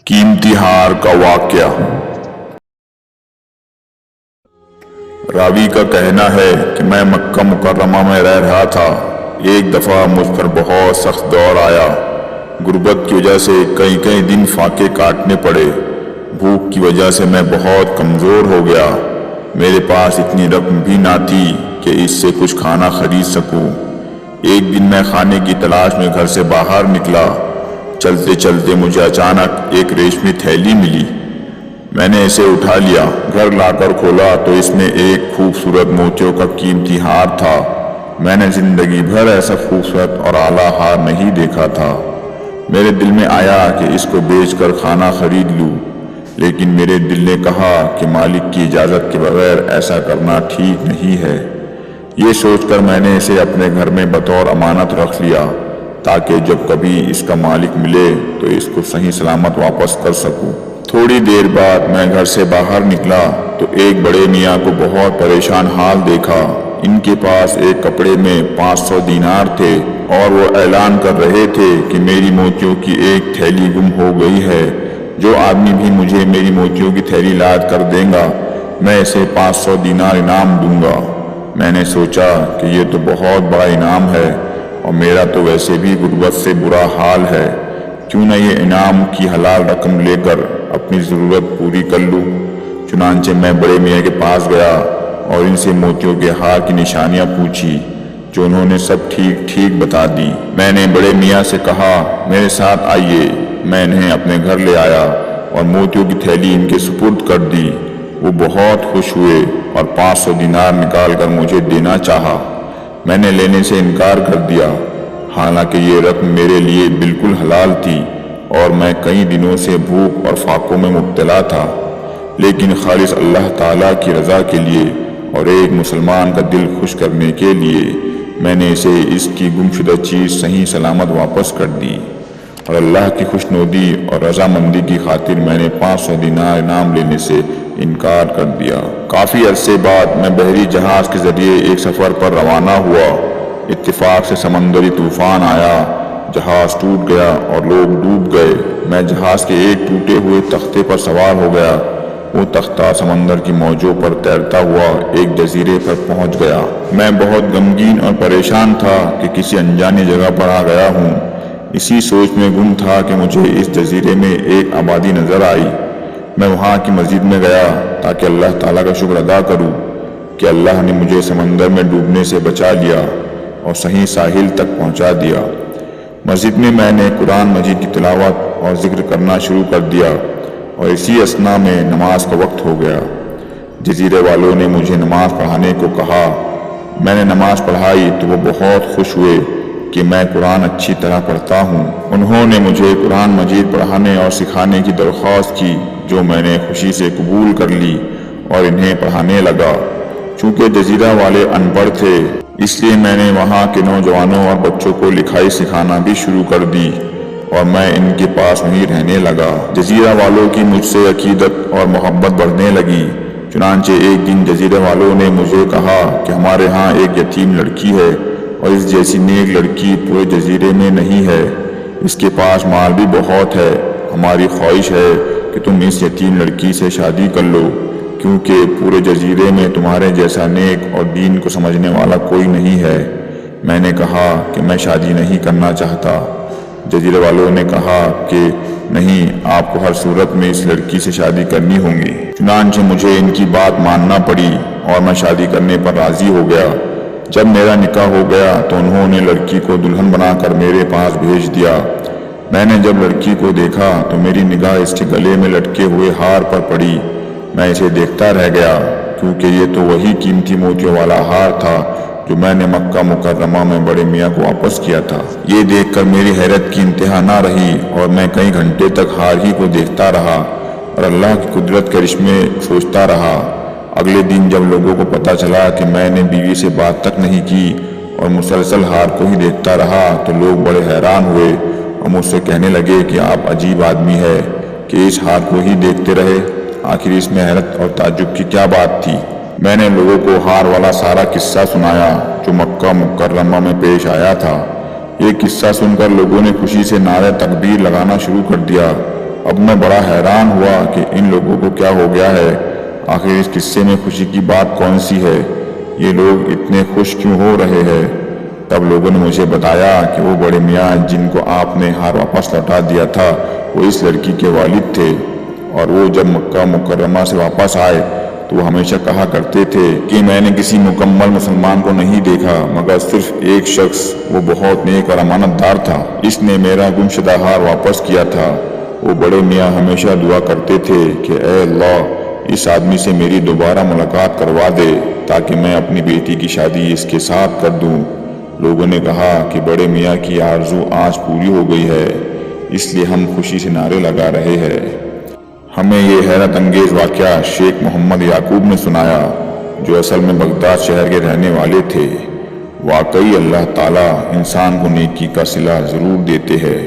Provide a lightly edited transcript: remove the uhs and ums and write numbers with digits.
कीमती हार का वाकया। रावी का कहना है कि मैं मक्का मुकर्रमा में रह रहा था। एक दफ़ा मुझ पर बहुत सख्त दौर आया। गुर्बत की वजह से कई कई दिन फाके काटने पड़े। भूख की वजह से मैं बहुत कमज़ोर हो गया। मेरे पास इतनी रकम भी ना थी कि इससे कुछ खाना खरीद सकूं। एक दिन मैं खाने की तलाश में घर से बाहर निकला। चलते चलते मुझे अचानक एक रेशमी थैली मिली। मैंने इसे उठा लिया। घर लाकर खोला तो इसमें एक खूबसूरत मोतियों का कीमती हार था। मैंने ज़िंदगी भर ऐसा खूबसूरत और आला हार नहीं देखा था। मेरे दिल में आया कि इसको बेचकर खाना खरीद लूं, लेकिन मेरे दिल ने कहा कि मालिक की इजाज़त के बगैर ऐसा करना ठीक नहीं है। ये सोचकर मैंने इसे अपने घर में बतौर अमानत रख लिया, ताकि जब कभी इसका मालिक मिले तो इसको सही सलामत वापस कर सकूं। थोड़ी देर बाद मैं घर से बाहर निकला तो एक बड़े मियाँ को बहुत परेशान हाल देखा। इनके पास एक कपड़े में 500 दीनार थे और वो ऐलान कर रहे थे कि मेरी मोतियों की एक थैली गुम हो गई है। जो आदमी भी मुझे मेरी मोतियों की थैली लाद कर देगा, मैं इसे 500 दीनार इनाम दूंगा। मैंने सोचा कि ये तो बहुत बड़ा इनाम है और मेरा तो वैसे भी गुर्बत से बुरा हाल है। क्यों न ये इनाम की हलाल रकम लेकर अपनी ज़रूरत पूरी कर लूँ। चुनांचे मैं बड़े मियाँ के पास गया और इनसे मोतियों के हार की निशानियाँ पूछी, जो उन्होंने सब ठीक ठीक बता दी। मैंने बड़े मियाँ से कहा, मेरे साथ आइए। मैं इन्हें अपने घर ले आया और मोतियों की थैली इनके सुपुर्द कर दी। वो बहुत खुश हुए और 500 दीनार निकाल कर मुझे देना चाहा। मैंने लेने से इनकार कर दिया, हालांकि ये रकम मेरे लिए बिल्कुल हलाल थी और मैं कई दिनों से भूख और फाकों में मुब्तला था। लेकिन खालिस अल्लाह ताला की रज़ा के लिए और एक मुसलमान का दिल खुश करने के लिए मैंने इसे इसकी गुमशुदा चीज़ सही सलामत वापस कर दी और अल्लाह की खुशनुदी और रज़ामंदी की खातिर मैंने 500 दीनार इनाम लेने से इनकार कर दिया। काफ़ी अरसे बाद मैं बहरी जहाज़ के ज़रिए एक सफ़र पर रवाना हुआ। इत्तेफाक से समंदरी तूफ़ान आया, जहाज़ टूट गया और लोग डूब गए। मैं जहाज़ के एक टूटे हुए तख्ते पर सवार हो गया। वो तख्ता समंदर की मौजों पर तैरता हुआ एक जजीरे पर पहुंच गया। मैं बहुत गमगीन और परेशान था कि किसी अनजानी जगह पर आ गया हूँ। इसी सोच में गुम था कि मुझे इस जजीरे में एक आबादी नज़र आई। मैं वहाँ की मस्जिद में गया ताकि अल्लाह ताला का शुक्र अदा करूँ कि अल्लाह ने मुझे समंदर में डूबने से बचा लिया और सही साहिल तक पहुँचा दिया। मस्जिद में मैंने कुरान मजीद की तिलावत और ज़िक्र करना शुरू कर दिया और इसी असना में नमाज का वक्त हो गया। जजीरे वालों ने मुझे नमाज पढ़ाने को कहा। मैंने नमाज पढ़ाई तो वो बहुत खुश हुए कि मैं कुरान अच्छी तरह पढ़ता हूँ। उन्होंने मुझे कुरान मजीद पढ़ाने और सिखाने की दरख्वास्त की, जो मैंने खुशी से कबूल कर ली और इन्हें पढ़ाने लगा। चूँकि जजीरा वाले अनपढ़ थे, इसलिए मैंने वहाँ के नौजवानों और बच्चों को लिखाई सिखाना भी शुरू कर दी और मैं इनके पास वहीं रहने लगा। जजीरा वालों की मुझसे अकीदत और मोहब्बत बढ़ने लगी। चुनांचे एक दिन जजीरा वालों ने मुझे कहा कि हमारे यहाँ एक यतीम लड़की है और इस जैसी नेक लड़की पूरे जजीरे में नहीं है। इसके पास माल भी बहुत है। हमारी ख्वाहिश है कि तुम इस यतीम लड़की से शादी कर लो, क्योंकि पूरे जजीरे में तुम्हारे जैसा नेक और दीन को समझने वाला कोई नहीं है। मैंने कहा कि मैं शादी नहीं करना चाहता। जजीरे वालों ने कहा कि नहीं, आपको हर सूरत में इस लड़की से शादी करनी होगी। चुनांचे मुझे इनकी बात मानना पड़ी और मैं शादी करने पर राज़ी हो गया। जब मेरा निकाह हो गया तो उन्होंने लड़की को दुल्हन बनाकर मेरे पास भेज दिया। मैंने जब लड़की को देखा तो मेरी निगाह इसके गले में लटके हुए हार पर पड़ी। मैं इसे देखता रह गया, क्योंकि ये तो वही कीमती मोतियों वाला हार था जो मैंने मक्का मुकर्रमा में बड़े मियाँ को वापस किया था। ये देखकर मेरी हैरत की इंतहा ना रही और मैं कई घंटे तक हार ही को देखता रहा और अल्लाह की कुदरत के रिश्मे सोचता रहा। अगले दिन जब लोगों को पता चला कि मैंने बीवी से बात तक नहीं की और मुसलसल हार को ही देखता रहा, तो लोग बड़े हैरान हुए और मुझसे कहने लगे कि आप अजीब आदमी है कि इस हार को ही देखते रहे। आखिर इसमें हैरत और ताज्जुब की क्या बात थी। मैंने लोगों को हार वाला सारा किस्सा सुनाया जो मक्का मुकर्रमा में पेश आया था। ये किस्सा सुनकर लोगों ने खुशी से नारे तकबीर लगाना शुरू कर दिया اب میں بڑا حیران ہوا کہ ان لوگوں کو کیا ہو گیا ہے، آخر اس قصے میں خوشی کی بات کون سی ہے، یہ لوگ اتنے خوش کیوں ہو رہے ہیں؟ تب لوگوں نے مجھے بتایا کہ وہ بڑے میاں جن کو آپ نے ہار واپس لوٹا دیا تھا وہ اس لڑکی کے والد تھے، اور وہ جب مکہ مکرمہ سے واپس آئے تو وہ ہمیشہ کہا کرتے تھے کہ میں نے کسی مکمل مسلمان کو نہیں دیکھا مگر صرف ایک شخص، وہ بہت نیک اور امانت دار تھا، اس نے میرا گمشدہ ہار واپس کیا تھا۔ وہ بڑے میاں ہمیشہ دعا کرتے تھے کہ اے اللہ اس آدمی سے میری دوبارہ ملاقات کروا دے تاکہ میں اپنی بیٹی کی شادی اس کے ساتھ کر دوں۔ لوگوں نے کہا کہ بڑے میاں کی آرزو آج پوری ہو گئی ہے، اس لیے ہم خوشی سے نعرے لگا رہے ہیں۔ ہمیں یہ حیرت انگیز واقعہ شیخ محمد یعقوب نے سنایا، جو اصل میں بغداد شہر کے رہنے والے تھے۔ واقعی اللہ تعالیٰ انسان کو نیکی کا صلہ ضرور دیتے ہیں۔